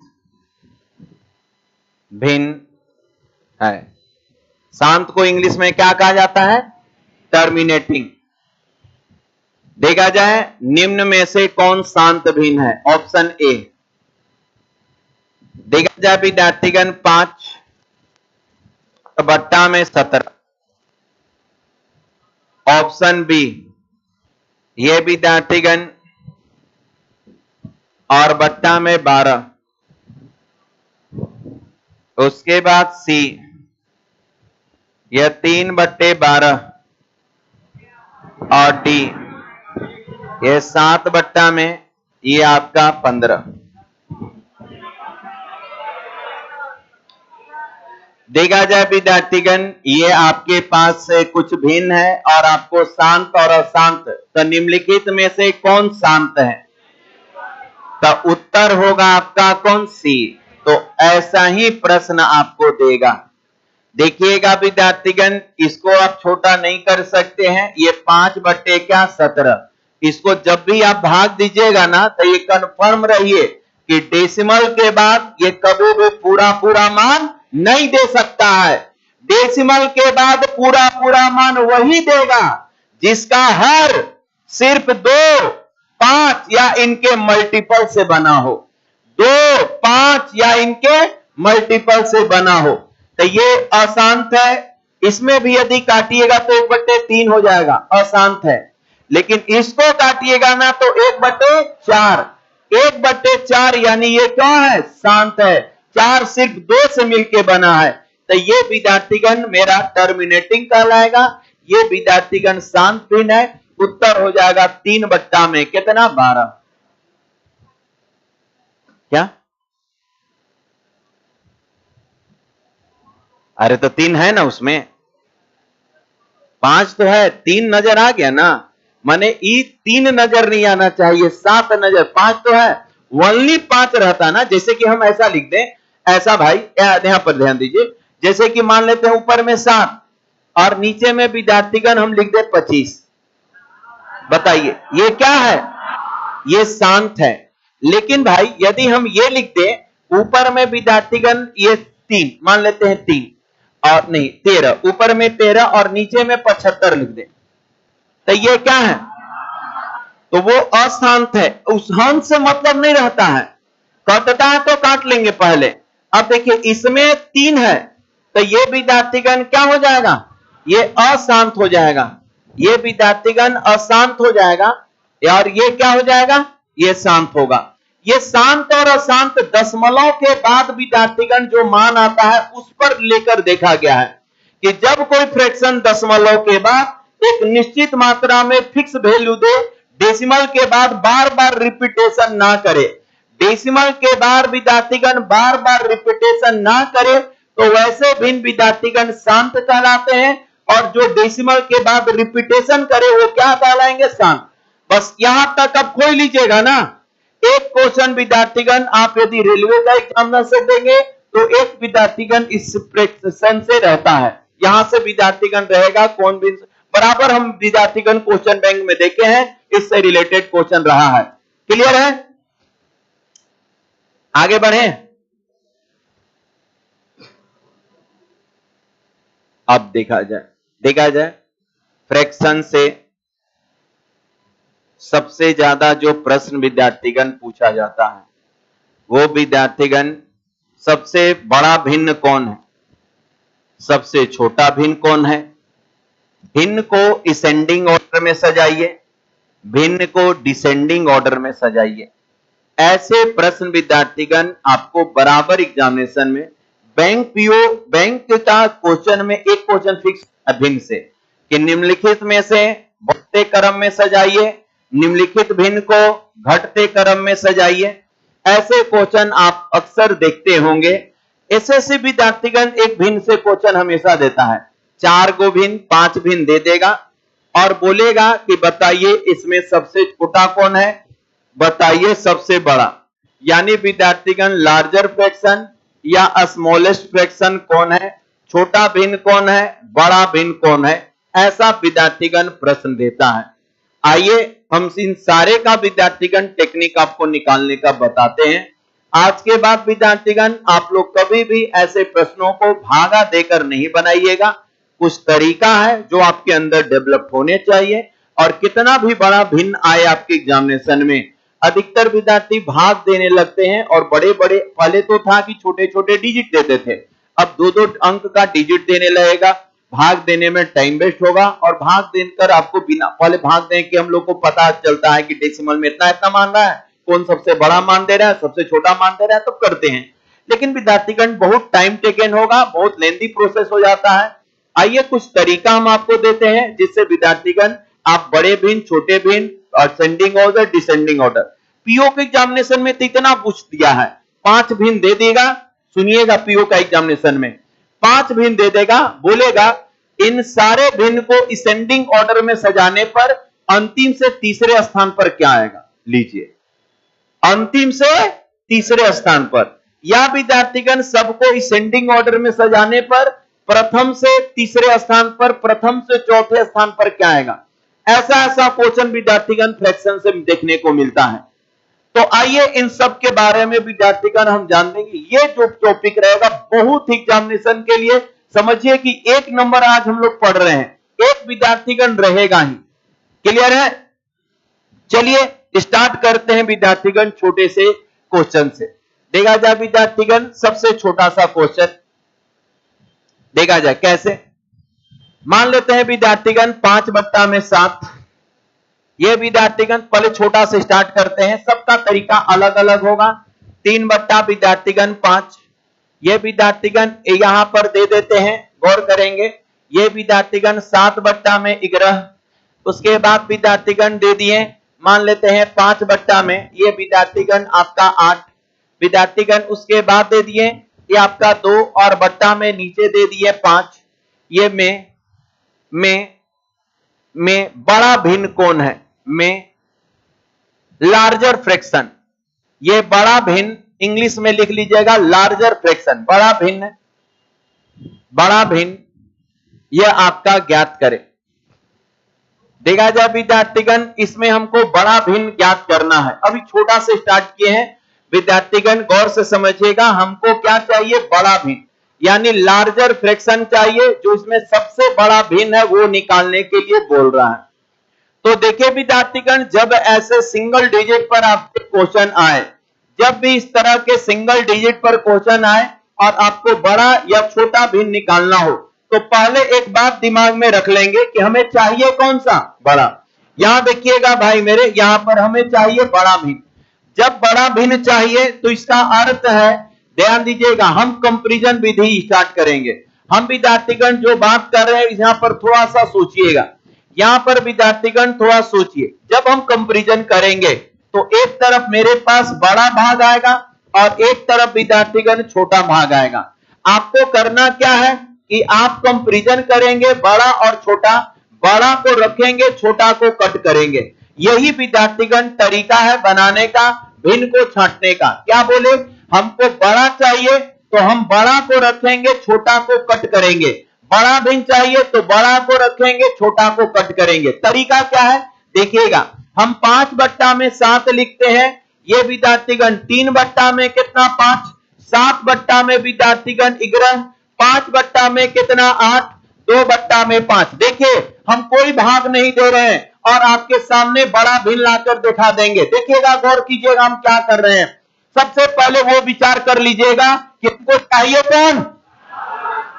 भिन्न है? शांत को इंग्लिश में क्या कहा जाता है? टर्मिनेटिंग। देखा जाए, निम्न में से कौन शांत भिन्न है? Option A. देखा जाए विद्यार्थीगण, 5/17। ऑप्शन बी, ये विद्यार्थीगण और बट्टा में 12, उसके बाद C, यह 3/12 और D, यह 7 में, ये आपका 15। देखा जाए विद्यार्थीगण, ये आपके पास से कुछ भिन्न है और आपको शांत और अशांत, तो निम्नलिखित में से कौन शांत है? तो उत्तर होगा आपका कौन? सी। तो ऐसा ही प्रश्न आपको देगा। देखिएगा विद्यार्थीगण, इसको आप छोटा नहीं कर सकते हैं। ये 5/17, इसको जब भी आप भाग दीजिएगा ना, तो ये कंफर्म रहिए कि डेसिमल के बाद ये कभी भी पूरा पूरा मान नहीं दे सकता है। डेसिमल के बाद पूरा पूरा मान वही देगा जिसका हर सिर्फ 2, 5 या इनके मल्टीपल से बना हो। 2, 5 या इनके मल्टीपल से बना हो। तो ये अशांत है। इसमें भी यदि काटिएगा तो 1/3 हो जाएगा, अशांत है। लेकिन इसको काटिएगा ना तो 1/4, 1/4 यानी ये क्या है? शांत है। 4 सिर्फ 2 से मिलके बना है। तो ये विद्यार्थीगण मेरा टर्मिनेटिंग कहलाएगा। ये विद्यार्थीगण शांत भिन्न है। उत्तर हो जाएगा 3 में कितना? 12। क्या? अरे तो 3 है ना उसमें, 5 तो है, 3 नजर आ गया ना। माने ई 3 नजर नहीं आना चाहिए, 7 नजर, 5 तो है। ओनली 5 रहता ना। जैसे कि हम ऐसा लिख दें, ऐसा भाई यहां पर ध्यान दीजिए। जैसे कि मान लेते हैं ऊपर में 7 और नीचे में विद्यार्थीगण हम लिख दे 25। बताइए ये क्या है? ये शांत है। लेकिन भाई यदि हम ये लिख दें ऊपर में विद्यार्थीगण ये 3, मान लेते हैं 3 और नहीं 13, ऊपर में 13 और नीचे में 75 लिख दे, तो ये क्या है? तो वो अशांत है। उस शांत से मतलब नहीं रहता है। कटता है तो काट लेंगे पहले। अब देखिए इसमें 3 है, तो ये विद्यार्थीगण क्या हो जाएगा? ये अशांत हो जाएगा। ये विद्यार्थीगण अशांत हो जाएगा और ये क्या हो जाएगा? ये शांत होगा। ये शांत और अशांत दशमलव के बाद विद्यार्थीगण जो मान आता है उस पर लेकर देखा गया है कि जब कोई फ्रैक्शन दशमलव के बाद एक निश्चित मात्रा में फिक्स वैल्यू दे, डेसिमल के बाद बार बार रिपीटेशन ना करे, डेसिमल के बाद विद्यार्थीगण बार बार रिपीटेशन ना करे, तो वैसे भिन्न विद्यार्थीगण शांत कहलाते हैं। और जो डेसिमल के बाद रिपीटेशन करे वो क्या कहलाएंगे? शांत। बस यहां तक अब खोल लीजिएगा ना। एक क्वेश्चन विद्यार्थीगण आप यदि रेलवे का एग्जामिनेशन से देंगे तो एक विद्यार्थीगण इस फ्रैक्शन से रहता है। यहां से विद्यार्थीगण रहेगा कौन भी बराबर। हम विद्यार्थीगण क्वेश्चन बैंक में देखे हैं, इससे रिलेटेड क्वेश्चन रहा है। क्लियर है? आगे बढ़े। अब देखा जाए फ्रैक्शन से सबसे ज्यादा जो प्रश्न विद्यार्थीगण पूछा जाता है वो विद्यार्थीगण सबसे बड़ा भिन्न कौन है, सबसे छोटा भिन्न कौन है, भिन्न को असेंडिंग ऑर्डर में सजाइए, भिन्न को डिसेंडिंग ऑर्डर में सजाइए। ऐसे प्रश्न विद्यार्थीगण आपको बराबर एग्जामिनेशन में बैंक का क्वेश्चन में एक क्वेश्चन फिक्स भिन्न से कि निम्नलिखित में से बढ़ते क्रम में सजाइए, निम्नलिखित भिन्न को घटते क्रम में सजाइए। ऐसे क्वेश्चन आप अक्सर देखते होंगे। एसएससी विद्यार्थीगण एक भिन्न से क्वेश्चन हमेशा देता है, 4 को भिन्न 5 भिन्न दे देगा और बोलेगा कि बताइए इसमें सबसे छोटा कौन है, बताइए सबसे बड़ा। यानी विद्यार्थीगण लार्जर फ्रैक्शन या स्मॉलेस्ट फ्रैक्शन कौन है, छोटा भिन्न कौन है, बड़ा भिन्न कौन है, ऐसा विद्यार्थीगण प्रश्न देता है। आइए हम इन सारे का विद्यार्थीगण टेक्निक आपको निकालने का बताते हैं। आज के बाद विद्यार्थीगण आप लोग कभी भी ऐसे प्रश्नों को भागा देकर नहीं बनाइएगा। कुछ तरीका है जो आपके अंदर डेवलप होने चाहिए। और कितना भी बड़ा भिन्न आए आपके एग्जामिनेशन में, अधिकतर विद्यार्थी भाग देने लगते हैं और बड़े बड़े, पहले तो था कि छोटे छोटे डिजिट देते थे, अब 2-2 अंक का डिजिट देने लगेगा। भाग देने में टाइम वेस्ट होगा और भाग देकर आपको बिना पहले भाग दें कि हम लोग को पता चलता है कि डेसिमल में इतना इतना मान रहा है, कौन सबसे बड़ा मान दे रहा है, सबसे छोटा मान दे रहा है, तब करते हैं। लेकिन विद्यार्थीगण बहुत टाइम टेकन होगा, बहुत लेंथी प्रोसेस हो जाता है। आइए कुछ तरीका हम आपको देते हैं जिससे विद्यार्थीगण आप बड़े भिन्न, छोटे भिन्न, ascending order, descending order, PO के एग्जामिनेशन में तो इतना पूछ दिया है, 5 भिन्न दे देगा। सुनिएगा, पीओ का एग्जामिनेशन में 5 भिन्न दे देगा, बोलेगा इन सारे भिन्न को असेंडिंग ऑर्डर में सजाने पर अंतिम से तीसरे स्थान पर क्या आएगा। लीजिए, अंतिम से तीसरे स्थान पर, या विद्यार्थीगण सबको असेंडिंग ऑर्डर में सजाने पर प्रथम से तीसरे स्थान पर, प्रथम से चौथे स्थान पर क्या आएगा। ऐसा ऐसा क्वेश्चन विद्यार्थीगण फ्रैक्शन से देखने को मिलता है। तो आइए इन सब के बारे में विद्यार्थीगण हम जान लेंगे। ये जो टॉपिक रहेगा बहुत ही एग्जामिनेशन के लिए, समझिए कि 1 नंबर आज हम लोग पढ़ रहे हैं, एक विद्यार्थीगण रहेगा ही। क्लियर है? चलिए स्टार्ट करते हैं विद्यार्थीगण छोटे से क्वेश्चन से। देखा जाए विद्यार्थीगण, सबसे छोटा सा क्वेश्चन देखा जाए कैसे। मान लेते हैं विद्यार्थीगण 5/7। ये विद्यार्थीगण पहले छोटा से स्टार्ट करते हैं, सबका तरीका अलग अलग होगा। 3/5। ये विद्यार्थीगण यहां पर दे देते हैं, गौर करेंगे। ये विद्यार्थीगण 7/11। उसके बाद विद्यार्थीगण दे दिए, मान लेते हैं 5/, ये विद्यार्थीगण आपका 8 विद्यार्थीगण। उसके बाद दे दिए ये आपका 2 और बट्टा में नीचे दे दिए 5। ये में बड़ा भिन्न कौन है, में लार्जर फ्रैक्शन। ये बड़ा भिन्न इंग्लिश में लिख लीजिएगा, लार्जर फ्रैक्शन, बड़ा भिन्न ये आपका ज्ञात करें। देखा जाए विद्यार्थीगण, इसमें हमको बड़ा भिन्न ज्ञात करना है। अभी छोटा से स्टार्ट किए हैं विद्यार्थीगण, गौर से समझिएगा। हमको क्या चाहिए, बड़ा भिन्न, यानी लार्जर फ्रैक्शन चाहिए। जो इसमें सबसे बड़ा भिन्न है वो निकालने के लिए बोल रहा है। तो देखिए विद्यार्थीगण, जब ऐसे सिंगल डिजिट पर आपके क्वेश्चन आए, जब भी इस तरह के सिंगल डिजिट पर क्वेश्चन आए और आपको बड़ा या छोटा भिन्न निकालना हो, तो पहले एक बात दिमाग में रख लेंगे कि हमें चाहिए कौन सा, बड़ा। यहां देखिएगा भाई मेरे, यहां पर हमें चाहिए बड़ा भिन्न। जब बड़ा भिन्न चाहिए तो इसका अर्थ है, ध्यान दीजिएगा, हम कंपैरिजन विधि स्टार्ट करेंगे। हम विद्यार्थीगण जो बात कर रहे हैं यहां पर थोड़ा सा सोचिएगा, यहां पर विद्यार्थीगण थोड़ा सोचिए। जब हम कंपैरिजन करेंगे तो एक तरफ मेरे पास बड़ा भाग आएगा और एक तरफ विद्यार्थीगण छोटा भाग आएगा। आपको करना क्या है कि आप कंपैरिजन करेंगे बड़ा और छोटा, बड़ा को रखेंगे, छोटा को कट करेंगे। यही विद्यार्थीगण तरीका है बनाने का, भिन्न को छांटने का। क्या बोले, हमको बड़ा चाहिए तो हम बड़ा को रखेंगे, छोटा को कट करेंगे। बड़ा भिन्न चाहिए तो बड़ा को रखेंगे, छोटा को कट करेंगे। तरीका क्या है देखिएगा, हम 5/7 लिखते हैं। ये विद्यार्थीगण 3/में कितना, 5। 7/में विद्यार्थीगण 11। 5/में कितना, 8। 2/5। देखिए हम कोई भाग नहीं दे रहे हैं और आपके सामने बड़ा भिन्न लाकर दिखा देंगे। देखिएगा, गौर कीजिएगा हम क्या कर रहे हैं। सबसे पहले वो विचार कर लीजिएगा कि हमको चाहिए कौन,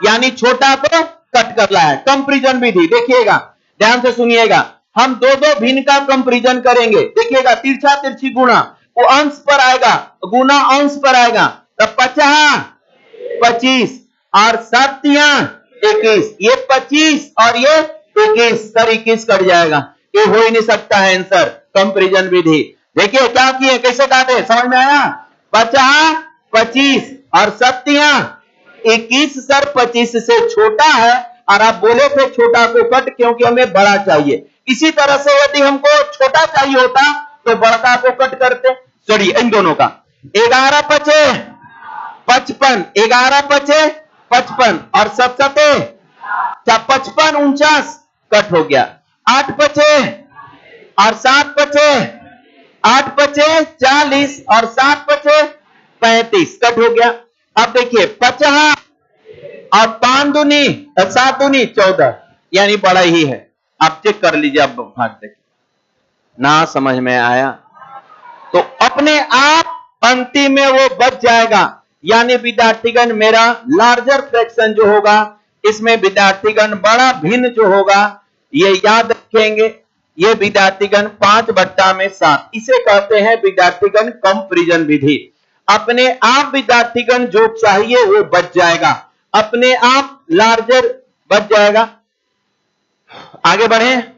यानी छोटा को कट करना है। कंपैरिजन विधि देखिएगा, ध्यान से सुनिएगा। हम दो भिन्न का कंपैरिजन करेंगे। देखिएगा, तिरछा तिरछी गुणा, वो अंश पर आएगा, गुना अंश पर आएगा, तब 50 25 और 7 21। ये 25 और ये 21, सर 21 कट जाएगा, ये हो ही नहीं सकता है आंसर। कंपैरिजन विधि देखिए क्या किए, कैसे काटे, समझ में आया। 50 25 और 7 21, सर 25 से छोटा है और आप बोले थे छोटा को कट, क्योंकि हमें बड़ा चाहिए। इसी तरह से यदि हमको छोटा चाहिए होता तो बड़ा को कट करते। चलिए इन दोनों का 11 5 55, 11 5 55 और 7 55 49 कट हो गया। 8 5 और 7 5 8 5 40 और 7 5 35 कट हो गया। अब देखिए 50 और 5 दूनी 7 दूनी 14, यानी बड़ा ही है। आप चेक कर लीजिए, अब भाग देखिए ना, समझ में आया तो अपने आप अंतिम में वो बच जाएगा। यानी विद्यार्थीगण मेरा लार्जर फ्रैक्शन जो होगा, इसमें विद्यार्थीगण बड़ा भिन्न जो होगा, ये याद रखेंगे। ये विद्यार्थीगण 5/7, इसे कहते हैं विद्यार्थीगण कंपैरिजन विधि। अपने आप विद्यार्थीगण जो चाहिए वो बच जाएगा, अपने आप लार्जर बच जाएगा। आगे बढ़े।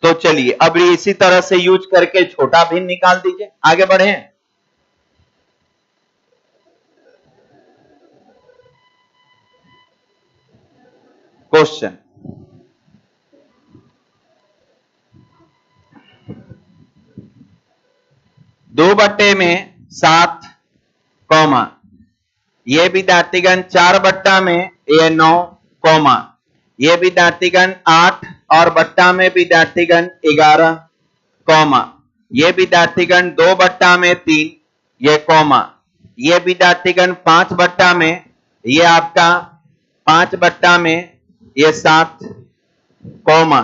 तो चलिए अब इसी तरह से यूज करके छोटा भिन्न निकाल दीजिए। आगे बढ़े। क्वेश्चन 2/7 कॉमा, ये विद्यार्थीगण 4 में ये 9 कॉमा, ये विद्यार्थीगण 8 और बट्टा में विद्यार्थीगण 11 कॉमा, ये विद्यार्थीगण 2/3 ये कॉमा, ये विद्यार्थीगण 5 में ये आपका 5 में ये 7 कॉमा,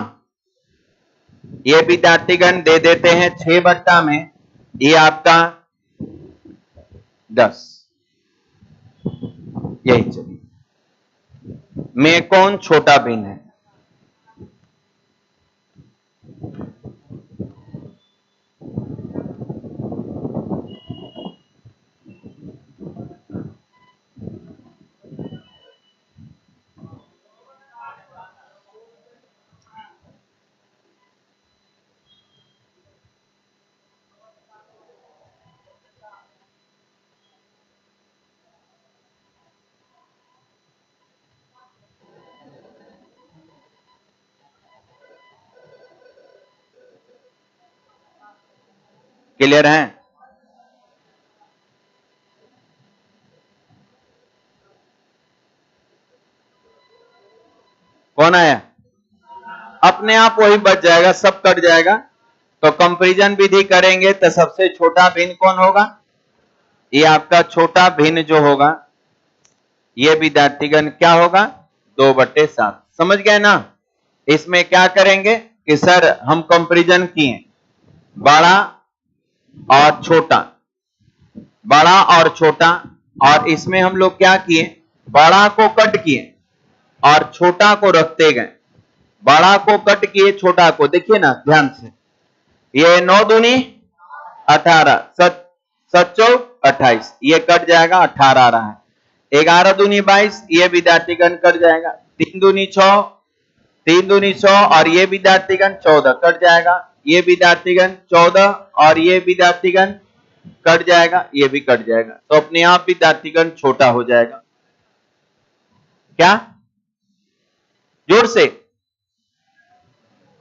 ये विद्यार्थीगण दे देते हैं 6 में ये आपका 10। यही चलिए में कौन छोटा भिन्न है? क्लियर है? कौन आया? अपने आप वही बच जाएगा, सब कट जाएगा। तो कंपैरिजन विधि करेंगे तो सबसे छोटा भिन्न कौन होगा? ये आपका छोटा भिन्न जो होगा ये विद्यार्थीगण क्या होगा? 2/7। समझ गए ना? इसमें क्या करेंगे कि सर हम कंपैरिजन किए बड़ा और छोटा, बड़ा और छोटा, और इसमें हम लोग क्या किए? बड़ा को कट किए और छोटा को रखते गए। बड़ा को कट किए, छोटा को, देखिए ना ध्यान से, ये 9 दूनी 18, 7 चौक 28, ये कट जाएगा, 18 आ रहा है। 11 दूनी 22, ये विद्यार्थीगण कट जाएगा। 3 दूनी 6, 3 दूनी 6 और ये विद्यार्थीगण 14 कट जाएगा। ये विद्यार्थीगण 14 और ये विद्यार्थीगण कट जाएगा, ये भी कट जाएगा। तो अपने आप विद्यार्थीगण छोटा हो जाएगा। क्या? जोर से।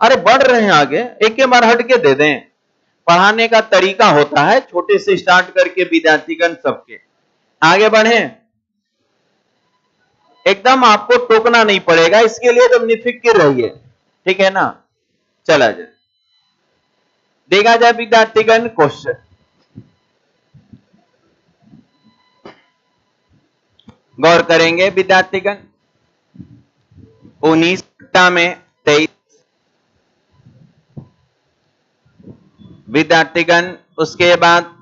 अरे बढ़ रहे हैं आगे, एक के बार हट के दे दें। पढ़ाने का तरीका होता है, छोटे से स्टार्ट करके विद्यार्थीगण सबके आगे बढ़े। एकदम आपको टोकना नहीं पड़ेगा, इसके लिए तो निफिक्र रहिए, ठीक है ना? चला जाए, देखा जाए विद्यार्थीगण क्वेश्चन। गौर करेंगे विद्यार्थीगण। 19 में 23 विद्यार्थीगण, उसके बाद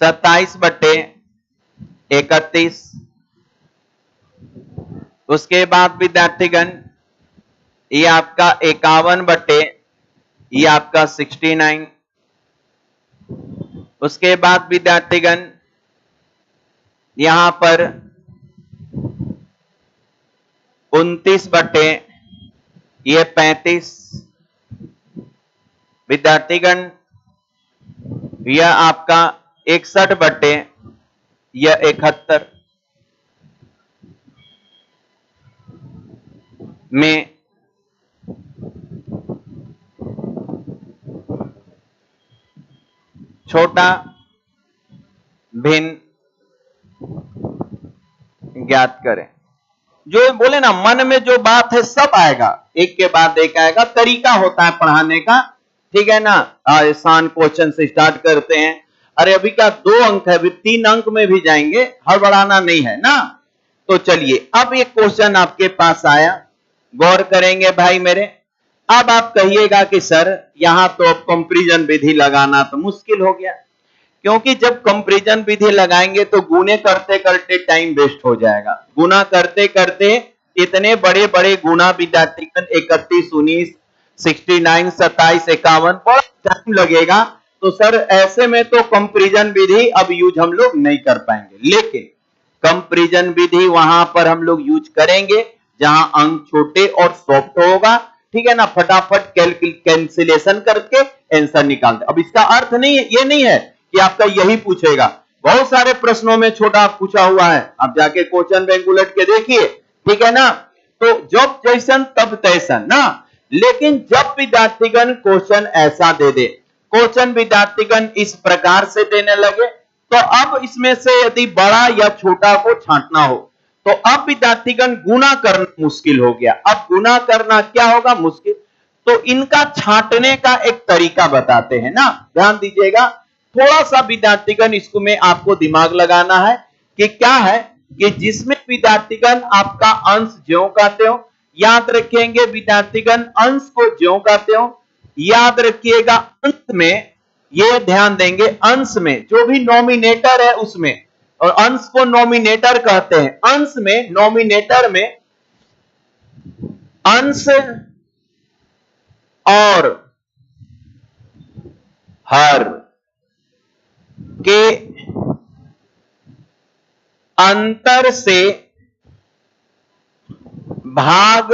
27/31, उसके बाद विद्यार्थीगण ये आपका 51/, ये आपका 69, उसके बाद विद्यार्थीगण यहां पर 29/, ये 35 विद्यार्थीगण, यह आपका 61/, यह 71 में छोटा भिन्न ज्ञात करें। जो बोले ना, मन में जो बात है सब आएगा, एक के बाद एक आएगा। तरीका होता है पढ़ाने का, ठीक है ना। आसान क्वेश्चन से स्टार्ट करते हैं। अरे अभी क्या 2 अंक है, अभी 3 अंक में भी जाएंगे, हड़बड़ाना नहीं है ना। तो चलिए अब एक क्वेश्चन आपके पास आया, गौर करेंगे भाई मेरे। अब आप कहिएगा कि सर यहां तो अब कंपैरिजन विधि लगाना तो मुश्किल हो गया, क्योंकि जब कंपैरिजन विधि लगाएंगे तो गुणे करते करते टाइम वेस्ट हो जाएगा। गुना करते करते इतने बड़े बड़े गुना विद्यार्थीगण 31, 19, 69, 27, 51 बड़ा टाइम लगेगा। तो सर ऐसे में तो कंपैरिजन विधि अब यूज हम लोग नहीं कर पाएंगे, लेकिन कंपैरिजन विधि वहां पर हम लोग यूज करेंगे जहां अंक छोटे और सॉफ्ट होगा, ठीक है ना। फटाफट कैंसिलेशन करके आंसर निकाल दे। अब इसका अर्थ नहीं है, ये नहीं है कि आपका यही पूछेगा, बहुत सारे प्रश्नों में छोटा पूछा हुआ है, आप जाके क्वेश्चन बैंक उलट के देखिए, ठीक है ना। तो जब जैसन तब तैसन ना, लेकिन जब विद्यार्थीगण क्वेश्चन ऐसा दे दे, क्वेश्चन विद्यार्थीगण इस प्रकार से देने लगे, तो अब इसमें से यदि बड़ा या छोटा को छांटना हो तो अब विद्यार्थीगण गुना करना मुश्किल हो गया। अब गुना करना क्या होगा, मुश्किल। तो इनका छांटने का एक तरीका बताते हैं ना, ध्यान दीजिएगा। थोड़ा सा विद्यार्थीगण इसको में आपको दिमाग लगाना है कि क्या है कि जिसमें विद्यार्थीगण आपका अंश ज्यों कहते हो, याद रखेंगे विद्यार्थीगण अंश को ज्यों कहते हो, याद रखिएगा अंश में, ये ध्यान देंगे अंश में जो भी नॉमिनेटर है उसमें, और अंश को नॉमिनेटर कहते हैं। अंश में, नॉमिनेटर में अंश और हर के अंतर से भाग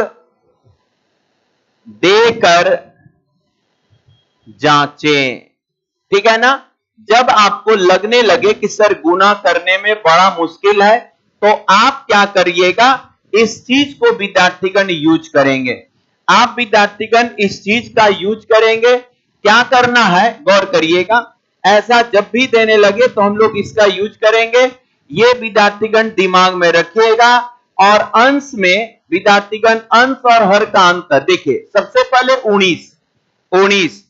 देकर जांचें, ठीक है ना। जब आपको लगने लगे कि सर गुना करने में बड़ा मुश्किल है, तो आप क्या करिएगा, इस चीज को विद्यार्थीगण यूज करेंगे। आप विद्यार्थीगण इस चीज का यूज करेंगे। क्या करना है, गौर करिएगा। ऐसा जब भी देने लगे तो हम लोग इसका यूज करेंगे, ये विद्यार्थीगण दिमाग में रखिएगा। और अंश में विद्यार्थीगण अंश और हर का अंतर देखिए। सबसे पहले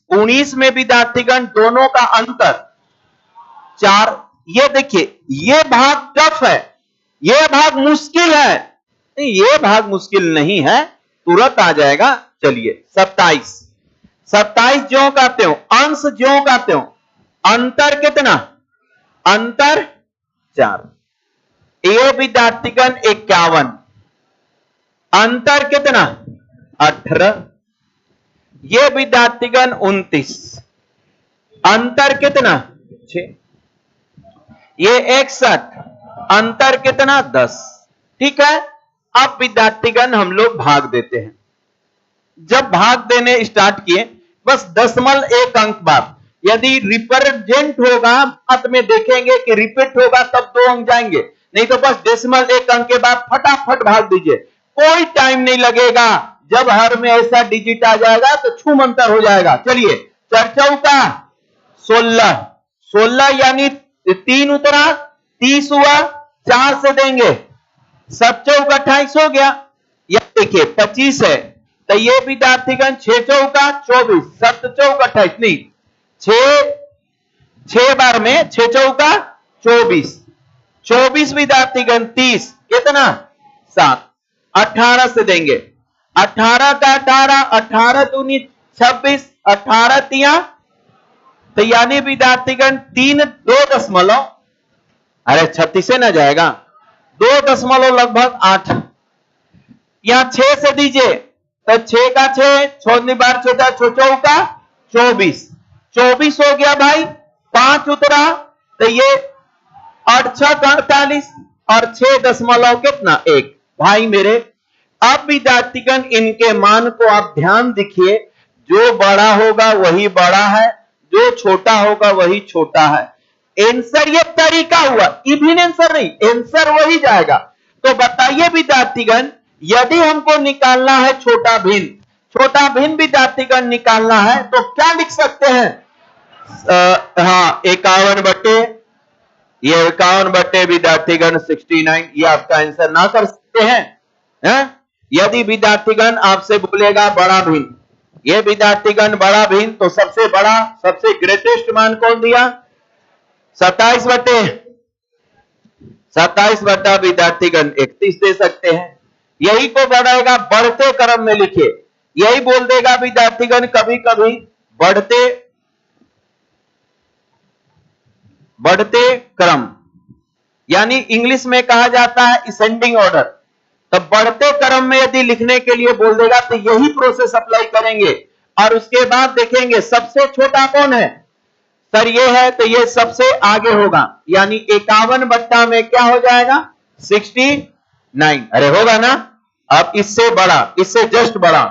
19 में विद्यार्थीगण दोनों का अंतर 4। ये देखिए, ये भाग टफ है, ये भाग मुश्किल है। ये भाग मुश्किल नहीं है, तुरंत आ जाएगा। चलिए 27 ज्यों कहते हो, अंश ज्यों कहते हो, अंतर कितना, अंतर 4। ये विद्यार्थीगण 51, अंतर कितना 18। ये विद्यार्थीगण 29, अंतर कितना 6। ये 61, अंतर कितना 10, ठीक है। अब विद्यार्थीगण हम लोग भाग देते हैं। जब भाग देने स्टार्ट किए, बस दशमलव 1 अंक बाद, यदि रिप्रेजेंट होगा, बात में देखेंगे कि रिपीट होगा तब 2 अंक जाएंगे, नहीं तो बस दशमलव 1 अंक के बाद फटाफट भाग दीजिए, कोई टाइम नहीं लगेगा। जब हर में ऐसा डिजिट आ जाएगा तो छूम अंतर हो जाएगा। चलिए 4 चौका 16 यानी 3 उतरा, 30 हुआ, 4 से देंगे, 7 चौका 28 हो गया। या देखिए 25 है, तो ये विद्यार्थीगण 6 चौका 24, 7 चौका 28 नहीं, 6 बार में 6 चौका 24 विद्यार्थीगण 30, कितना 7, 18 से देंगे, 18 का 18, 18 दूनी 26, 18 तिया, तो यानी विद्यार्थीगण 2 दशमलव, अरे 36 से ना जाएगा, 2 दशमलव लगभग 8। यहां 6 से दीजिए, तो 6 का 6, 6 बार 6 चौका 24 हो गया भाई, 5 उतरा, तो ये 8 6 48 और 6 दशमलव कितना 1 भाई मेरे। अब विद्यार्थीगण इनके मान को आप ध्यान देखिए, जो बड़ा होगा वही बड़ा है, जो छोटा होगा वही छोटा है। आंसर ये तरीका हुआ, इवन आंसर नहीं, आंसर वही जाएगा। तो बताइए विद्यार्थीगण, यदि हमको निकालना है छोटा भिन्न विद्यार्थीगण निकालना है तो क्या लिख सकते हैं, हाँ 51 बटे, ये 51 बटे विद्यार्थीगण 69, ये आपका आंसर ना कर सकते हैं। यदि विद्यार्थीगण आपसे बोलेगा बड़ा भिन्न, ये विद्यार्थीगण बड़ा भिन्न, तो सबसे बड़ा सबसे ग्रेटेस्ट मान कौन दिया? 27 बटा विद्यार्थीगण 31 दे सकते हैं। यही को बढ़ाएगा बढ़ते क्रम में लिखिए, यही बोल देगा विद्यार्थीगण कभी कभी बढ़ते क्रम, यानी इंग्लिश में कहा जाता है असेंडिंग ऑर्डर। तब बढ़ते क्रम में यदि लिखने के लिए बोल देगा तो यही प्रोसेस अप्लाई करेंगे और उसके बाद देखेंगे सबसे छोटा कौन है। सर ये है तो ये सबसे आगे होगा, यानी 51 बट्टा में क्या हो जाएगा? 69। अरे होगा ना। अब इससे बड़ा, इससे जस्ट बड़ा,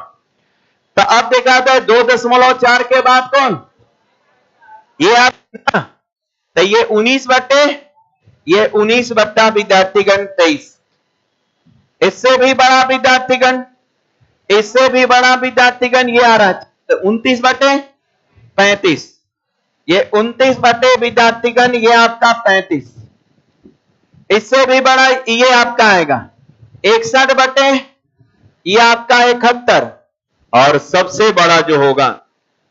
तो अब देखा था 2.4 के बाद कौन? ये आप, तो ये 19 बट्टा विद्यार्थीगण 23। इससे भी बड़ा विद्यार्थीगण, इससे भी बड़ा विद्यार्थीगण ये आ रहा है, तो 29 बटे 35। ये 29 बटे विद्यार्थीगण ये आपका 35। इससे भी बड़ा ये आपका आएगा 61 बटे ये आपका 71, और सबसे बड़ा जो होगा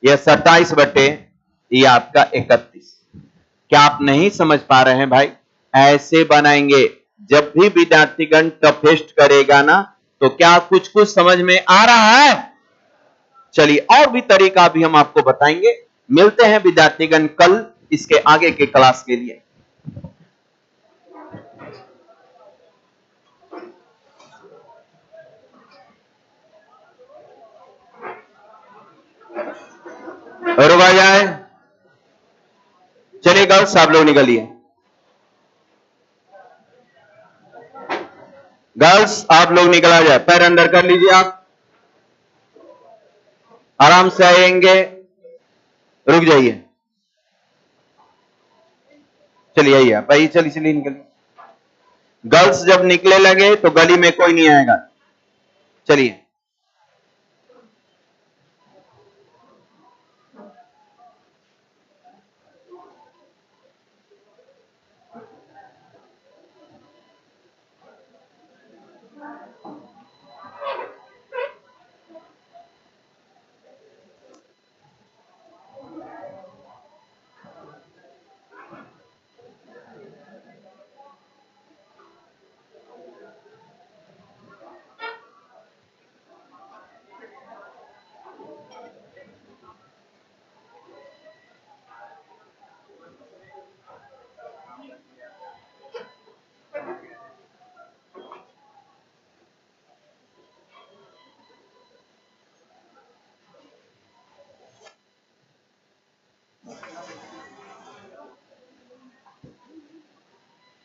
ये 27 बटे ये आपका 31। क्या आप नहीं समझ पा रहे हैं भाई? ऐसे बनाएंगे। जब भी विद्यार्थीगण टफेस्ट करेगा ना, तो क्या कुछ कुछ समझ में आ रहा है? चलिए और भी तरीका भी हम आपको बताएंगे। मिलते हैं विद्यार्थीगण कल इसके आगे के क्लास के लिए। रुका जाए। चलिए गर्ल्स आप लोग निकलिए। गर्ल्स आप लोग निकला जाए, पैर अंदर कर लीजिए। आप आराम से आएंगे, रुक जाइए। चलिए आइए आप, आइए, चलिए निकलिए। गर्ल्स जब निकले लगे तो गली में कोई नहीं आएगा। चलिए।